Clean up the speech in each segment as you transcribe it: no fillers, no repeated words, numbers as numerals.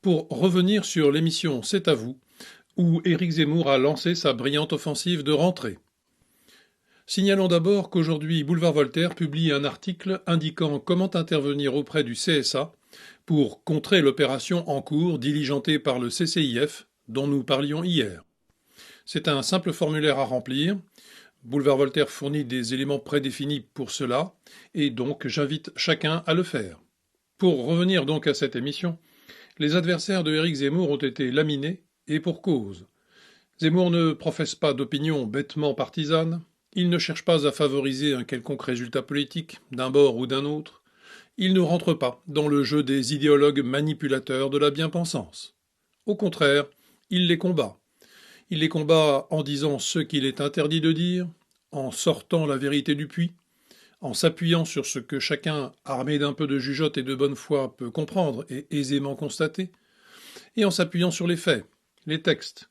pour revenir sur l'émission C'est à vous, où Éric Zemmour a lancé sa brillante offensive de rentrée. Signalons d'abord qu'aujourd'hui Boulevard Voltaire publie un article indiquant comment intervenir auprès du CSA pour contrer l'opération en cours diligentée par le CCIF dont nous parlions hier. C'est un simple formulaire à remplir. Boulevard Voltaire fournit des éléments prédéfinis pour cela, et donc j'invite chacun à le faire. Pour revenir donc à cette émission, les adversaires de Éric Zemmour ont été laminés, et pour cause. Zemmour ne professe pas d'opinion bêtement partisane, il ne cherche pas à favoriser un quelconque résultat politique, d'un bord ou d'un autre, il ne rentre pas dans le jeu des idéologues manipulateurs de la bien-pensance. Au contraire, il les combat. Il les combat en disant ce qu'il est interdit de dire, en sortant la vérité du puits, en s'appuyant sur ce que chacun, armé d'un peu de jugeote et de bonne foi, peut comprendre et aisément constater, et en s'appuyant sur les faits, les textes,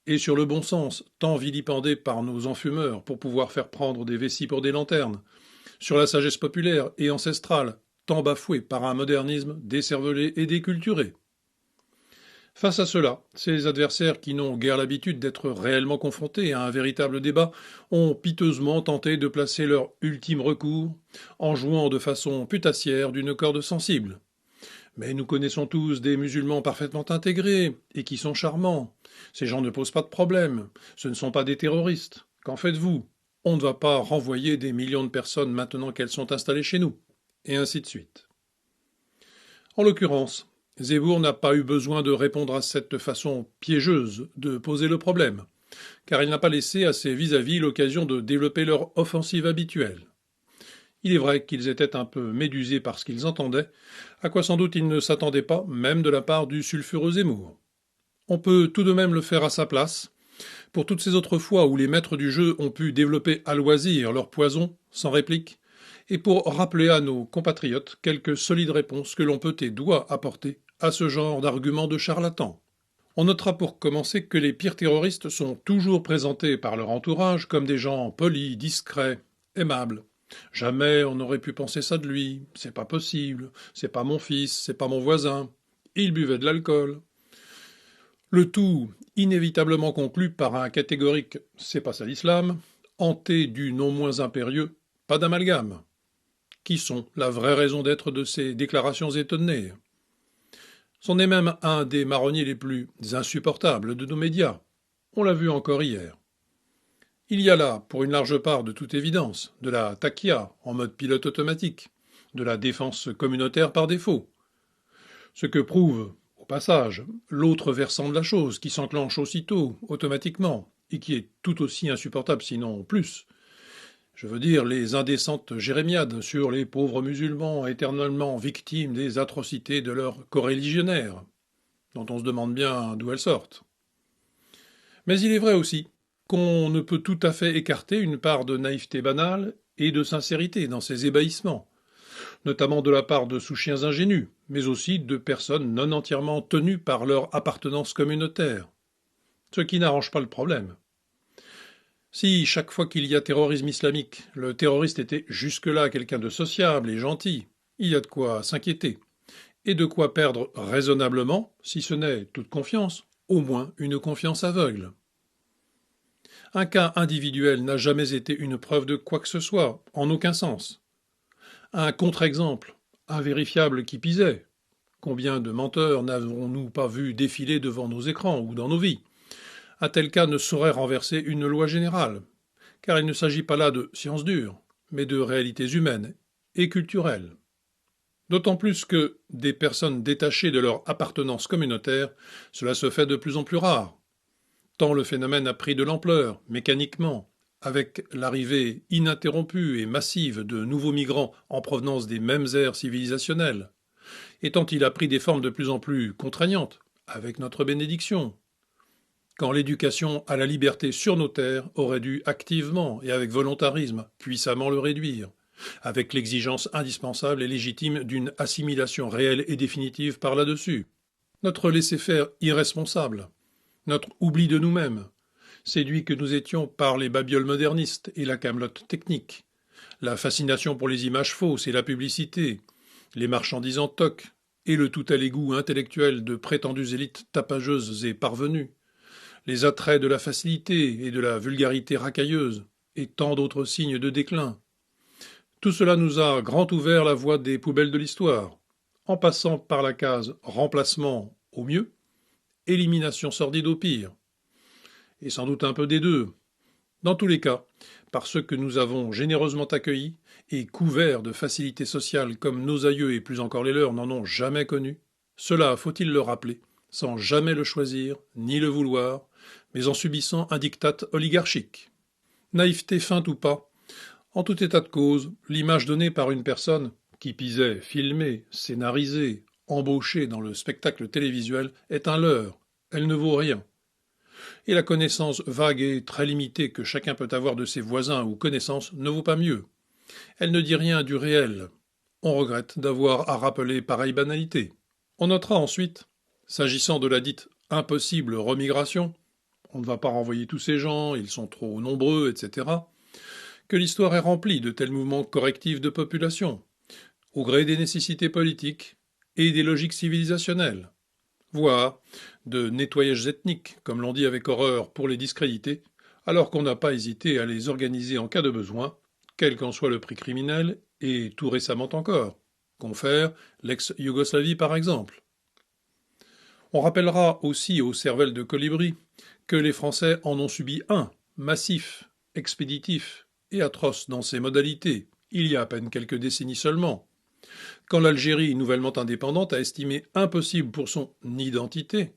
et sur le bon sens, tant vilipendé par nos enfumeurs pour pouvoir faire prendre des vessies pour des lanternes, sur la sagesse populaire et ancestrale, tant bafouée par un modernisme décervelé et déculturé. Face à cela, ces adversaires qui n'ont guère l'habitude d'être réellement confrontés à un véritable débat ont piteusement tenté de placer leur ultime recours en jouant de façon putassière d'une corde sensible. Mais nous connaissons tous des musulmans parfaitement intégrés et qui sont charmants. Ces gens ne posent pas de problème. Ce ne sont pas des terroristes. Qu'en faites-vous? On ne va pas renvoyer des millions de personnes maintenant qu'elles sont installées chez nous. Et ainsi de suite. En l'occurrence, Zemmour n'a pas eu besoin de répondre à cette façon piégeuse de poser le problème, car il n'a pas laissé à ses vis-à-vis l'occasion de développer leur offensive habituelle. Il est vrai qu'ils étaient un peu médusés par ce qu'ils entendaient, à quoi sans doute ils ne s'attendaient pas, même de la part du sulfureux Zemmour. On peut tout de même le faire à sa place, pour toutes ces autres fois où les maîtres du jeu ont pu développer à loisir leur poison, sans réplique, et pour rappeler à nos compatriotes quelques solides réponses que l'on peut et doit apporter à ce genre d'arguments de charlatans. On notera pour commencer que les pires terroristes sont toujours présentés par leur entourage comme des gens polis, discrets, aimables. Jamais on n'aurait pu penser ça de lui, c'est pas possible, c'est pas mon fils, c'est pas mon voisin, il buvait de l'alcool. Le tout inévitablement conclu par un catégorique c'est pas ça l'islam, hanté du non moins impérieux pas d'amalgame. Qui sont la vraie raison d'être de ces déclarations étonnées? C'en est même un des marronniers les plus insupportables de nos médias. On l'a vu encore hier. Il y a là, pour une large part de toute évidence, de la taquia en mode pilote automatique, de la défense communautaire par défaut. Ce que prouve, au passage, l'autre versant de la chose qui s'enclenche aussitôt, automatiquement, et qui est tout aussi insupportable, sinon plus. Je veux dire les indécentes jérémiades sur les pauvres musulmans éternellement victimes des atrocités de leurs coreligionnaires, dont on se demande bien d'où elles sortent. Mais il est vrai aussi qu'on ne peut tout à fait écarter une part de naïveté banale et de sincérité dans ces ébahissements, notamment de la part de sous-chiens ingénus, mais aussi de personnes non entièrement tenues par leur appartenance communautaire, ce qui n'arrange pas le problème. Si, chaque fois qu'il y a terrorisme islamique, le terroriste était jusque-là quelqu'un de sociable et gentil, il y a de quoi s'inquiéter, et de quoi perdre raisonnablement, si ce n'est toute confiance, au moins une confiance aveugle. Un cas individuel n'a jamais été une preuve de quoi que ce soit, en aucun sens. Un contre-exemple, invérifiable qui pisait. Combien de menteurs n'avons-nous pas vu défiler devant nos écrans ou dans nos vies? Un tel cas ne saurait renverser une loi générale, car il ne s'agit pas là de sciences dures, mais de réalités humaines et culturelles. D'autant plus que des personnes détachées de leur appartenance communautaire, cela se fait de plus en plus rare, tant le phénomène a pris de l'ampleur, mécaniquement, avec l'arrivée ininterrompue et massive de nouveaux migrants en provenance des mêmes aires civilisationnelles, et tant il a pris des formes de plus en plus contraignantes, avec notre bénédiction, quand l'éducation à la liberté sur nos terres aurait dû activement et avec volontarisme puissamment le réduire, avec l'exigence indispensable et légitime d'une assimilation réelle et définitive par là-dessus. Notre laisser-faire irresponsable, notre oubli de nous-mêmes, séduits que nous étions par les babioles modernistes et la camelote technique, la fascination pour les images fausses et la publicité, les marchandises en toc, et le tout à l'égout intellectuel de prétendues élites tapageuses et parvenues, les attraits de la facilité et de la vulgarité racailleuse, et tant d'autres signes de déclin. Tout cela nous a grand ouvert la voie des poubelles de l'histoire, en passant par la case remplacement au mieux, élimination sordide au pire, et sans doute un peu des deux. Dans tous les cas, par ceux que nous avons généreusement accueillis et couverts de facilités sociales comme nos aïeux et plus encore les leurs n'en ont jamais connu, cela, faut-il le rappeler, sans jamais le choisir ni le vouloir, mais en subissant un diktat oligarchique. Naïveté feinte ou pas, en tout état de cause, l'image donnée par une personne qui pisait, filmée, scénarisée, embauchée dans le spectacle télévisuel est un leurre, elle ne vaut rien. Et la connaissance vague et très limitée que chacun peut avoir de ses voisins ou connaissances ne vaut pas mieux. Elle ne dit rien du réel. On regrette d'avoir à rappeler pareille banalité. On notera ensuite, s'agissant de la dite impossible remigration, on ne va pas renvoyer tous ces gens, ils sont trop nombreux, etc., que l'histoire est remplie de tels mouvements correctifs de population, au gré des nécessités politiques et des logiques civilisationnelles, voire de nettoyages ethniques, comme l'on dit avec horreur pour les discréditer, alors qu'on n'a pas hésité à les organiser en cas de besoin, quel qu'en soit le prix criminel, et tout récemment encore. Confère l'ex-Yougoslavie par exemple. On rappellera aussi aux cervelles de colibri que les Français en ont subi un, massif, expéditif et atroce dans ses modalités, il y a à peine quelques décennies seulement. Quand l'Algérie, nouvellement indépendante, a estimé impossible pour son identité,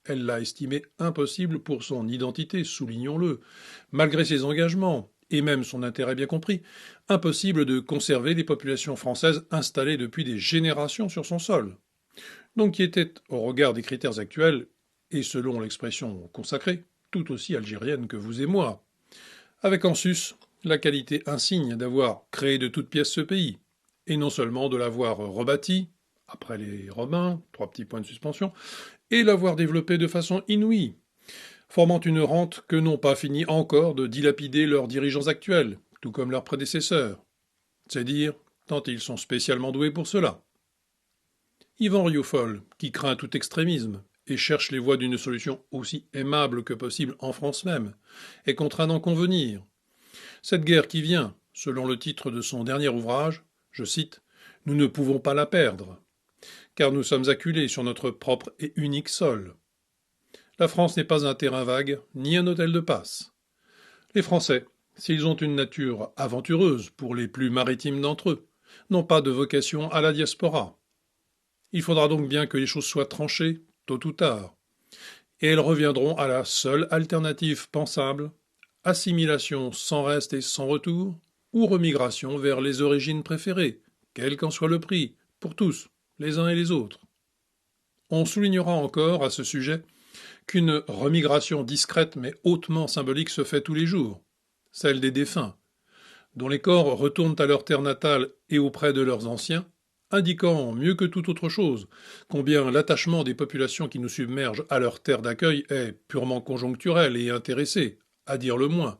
elle l'a estimé impossible pour son identité, soulignons-le, malgré ses engagements, et même son intérêt bien compris, impossible de conserver les populations françaises installées depuis des générations sur son sol. Donc qui était, au regard des critères actuels, et selon l'expression consacrée, tout aussi algérienne que vous et moi, avec en sus la qualité insigne d'avoir créé de toutes pièces ce pays, et non seulement de l'avoir rebâti, après les Romains, 3 petits points de suspension, et l'avoir développé de façon inouïe, formant une rente que n'ont pas fini encore de dilapider leurs dirigeants actuels, tout comme leurs prédécesseurs. C'est dire, tant ils sont spécialement doués pour cela. Yvan Rioufol, qui craint tout extrémisme et cherche les voies d'une solution aussi aimable que possible en France même, est contraint d'en convenir. Cette guerre qui vient, selon le titre de son dernier ouvrage, je cite, « Nous ne pouvons pas la perdre, car nous sommes acculés sur notre propre et unique sol. » La France n'est pas un terrain vague, ni un hôtel de passe. Les Français, s'ils ont une nature aventureuse pour les plus maritimes d'entre eux, n'ont pas de vocation à la diaspora. Il faudra donc bien que les choses soient tranchées, tôt ou tard. Et elles reviendront à la seule alternative pensable, assimilation sans reste et sans retour, ou remigration vers les origines préférées, quel qu'en soit le prix, pour tous, les uns et les autres. On soulignera encore, à ce sujet, qu'une remigration discrète mais hautement symbolique se fait tous les jours, celle des défunts, dont les corps retournent à leur terre natale et auprès de leurs anciens, indiquant mieux que toute autre chose combien l'attachement des populations qui nous submergent à leur terre d'accueil est purement conjoncturel et intéressé, à dire le moins,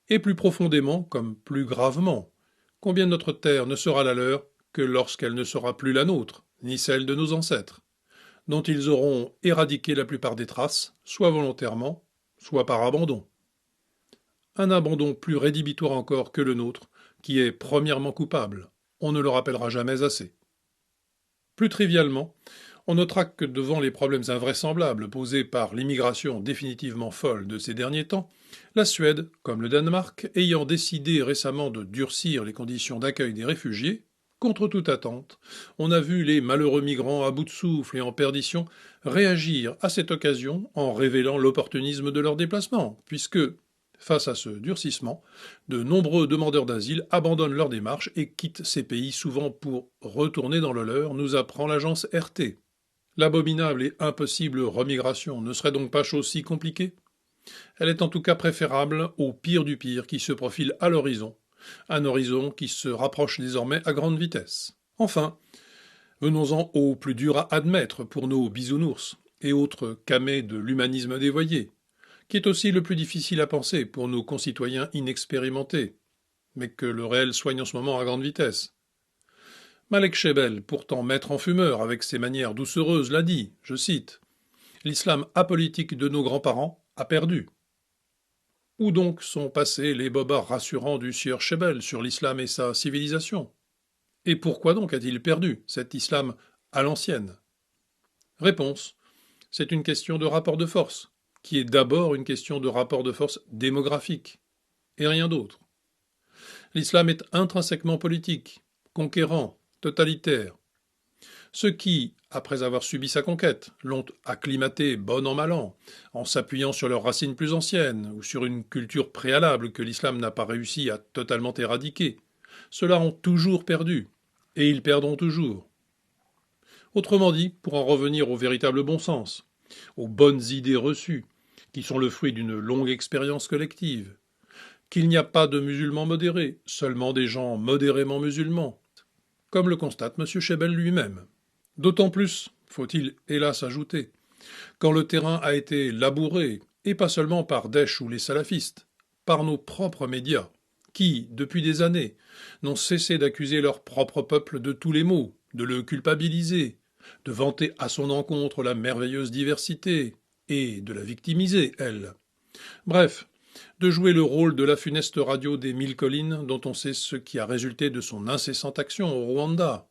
et plus profondément, comme plus gravement, combien notre terre ne sera la leur que lorsqu'elle ne sera plus la nôtre, ni celle de nos ancêtres, dont ils auront éradiqué la plupart des traces, soit volontairement, soit par abandon. Un abandon plus rédhibitoire encore que le nôtre, qui est premièrement coupable. On ne le rappellera jamais assez. Plus trivialement, on notera que devant les problèmes invraisemblables posés par l'immigration définitivement folle de ces derniers temps, la Suède, comme le Danemark, ayant décidé récemment de durcir les conditions d'accueil des réfugiés, contre toute attente, on a vu les malheureux migrants à bout de souffle et en perdition réagir à cette occasion en révélant l'opportunisme de leur déplacement, puisque, face à ce durcissement, de nombreux demandeurs d'asile abandonnent leur démarche et quittent ces pays souvent pour retourner dans le leur, nous apprend l'agence RT. L'abominable et impossible remigration ne serait donc pas chose si compliquée? Elle est en tout cas préférable au pire du pire qui se profile à l'horizon, un horizon qui se rapproche désormais à grande vitesse. Enfin, venons-en au plus dur à admettre pour nos bisounours et autres camés de l'humanisme dévoyé, qui est aussi le plus difficile à penser pour nos concitoyens inexpérimentés, mais que le réel soigne en ce moment à grande vitesse. Malek Shebel, pourtant maître en fumeur avec ses manières doucereuses, l'a dit, je cite, « L'islam apolitique de nos grands-parents a perdu ». Où donc sont passés les bobards rassurants du sieur Shebel sur l'islam et sa civilisation? Et pourquoi donc a-t-il perdu cet islam à l'ancienne? Réponse. C'est une question de rapport de force, qui est d'abord une question de rapport de force démographique, et rien d'autre. L'islam est intrinsèquement politique, conquérant, totalitaire. Ceux qui, après avoir subi sa conquête, l'ont acclimaté bon an mal an, en s'appuyant sur leurs racines plus anciennes ou sur une culture préalable que l'islam n'a pas réussi à totalement éradiquer, ceux-là ont toujours perdu, et ils perdront toujours. Autrement dit, pour en revenir au véritable bon sens, aux bonnes idées reçues, qui sont le fruit d'une longue expérience collective, qu'il n'y a pas de musulmans modérés, seulement des gens modérément musulmans, comme le constate M. Shebel lui-même. D'autant plus, faut-il hélas ajouter, quand le terrain a été labouré, et pas seulement par Daesh ou les salafistes, par nos propres médias, qui, depuis des années, n'ont cessé d'accuser leur propre peuple de tous les maux, de le culpabiliser, de vanter à son encontre la merveilleuse diversité, et de la victimiser, elle. Bref, de jouer le rôle de la funeste radio des mille collines dont on sait ce qui a résulté de son incessante action au Rwanda,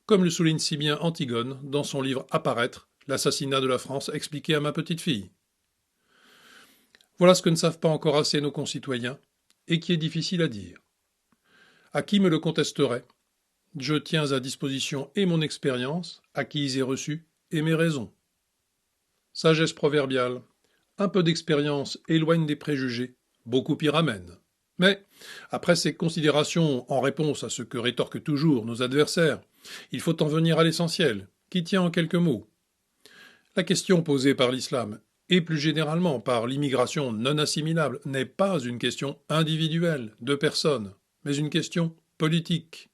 comme le souligne si bien Antigone dans son livre Apparaître, l'assassinat de la France expliqué à ma petite fille. Voilà ce que ne savent pas encore assez nos concitoyens, et qui est difficile à dire. À qui me le contesterait? Je tiens à disposition et mon expérience, acquise et reçue, et mes raisons. Sagesse proverbiale. Un peu d'expérience éloigne des préjugés, beaucoup y ramène. Mais, après ces considérations en réponse à ce que rétorquent toujours nos adversaires, il faut en venir à l'essentiel, qui tient en quelques mots. La question posée par l'islam, et plus généralement par l'immigration non assimilable, n'est pas une question individuelle, de personnes, mais une question politique.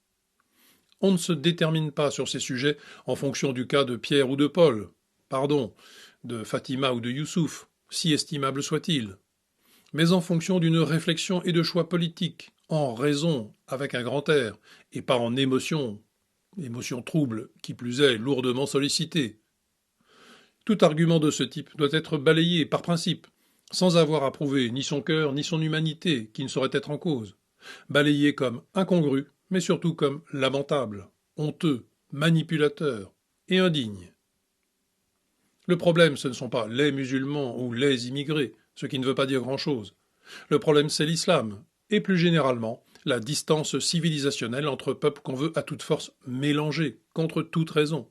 On ne se détermine pas sur ces sujets en fonction du cas de Pierre ou de Paul, de Fatima ou de Youssouf, si estimable soit-il, mais en fonction d'une réflexion et de choix politiques, en raison, avec un grand R, et pas en émotion trouble, qui plus est lourdement sollicitée. Tout argument de ce type doit être balayé par principe, sans avoir à prouver ni son cœur ni son humanité, qui ne saurait être en cause, balayé comme incongru, mais surtout comme lamentable, honteux, manipulateur et indigne. Le problème, ce ne sont pas les musulmans ou les immigrés, ce qui ne veut pas dire grand-chose. Le problème, c'est l'islam, et plus généralement, la distance civilisationnelle entre peuples qu'on veut à toute force mélanger, contre toute raison.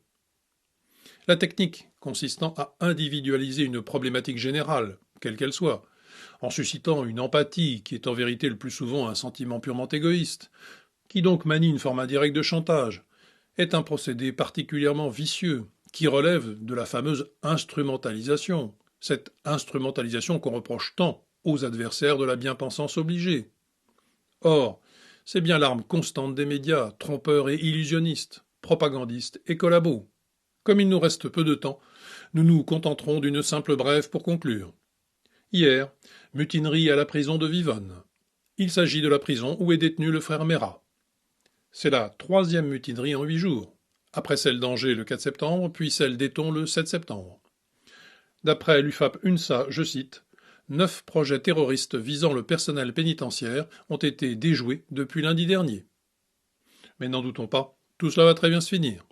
La technique consistant à individualiser une problématique générale, quelle qu'elle soit, en suscitant une empathie qui est en vérité le plus souvent un sentiment purement égoïste, qui donc manie une forme indirecte de chantage, est un procédé particulièrement vicieux, qui relève de la fameuse instrumentalisation, cette instrumentalisation qu'on reproche tant aux adversaires de la bien-pensance obligée. Or, c'est bien l'arme constante des médias, trompeurs et illusionnistes, propagandistes et collabos. Comme il nous reste peu de temps, nous nous contenterons d'une simple brève pour conclure. Hier, mutinerie à la prison de Vivonne. Il s'agit de la prison où est détenu le frère Mera. C'est la 3e mutinerie en 8 jours, après celle d'Angers le 4 septembre, puis celle d'Éton le 7 septembre. D'après l'UFAP-UNSA, je cite, 9 projets terroristes visant le personnel pénitentiaire ont été déjoués depuis lundi dernier. Mais n'en doutons pas, tout cela va très bien se finir.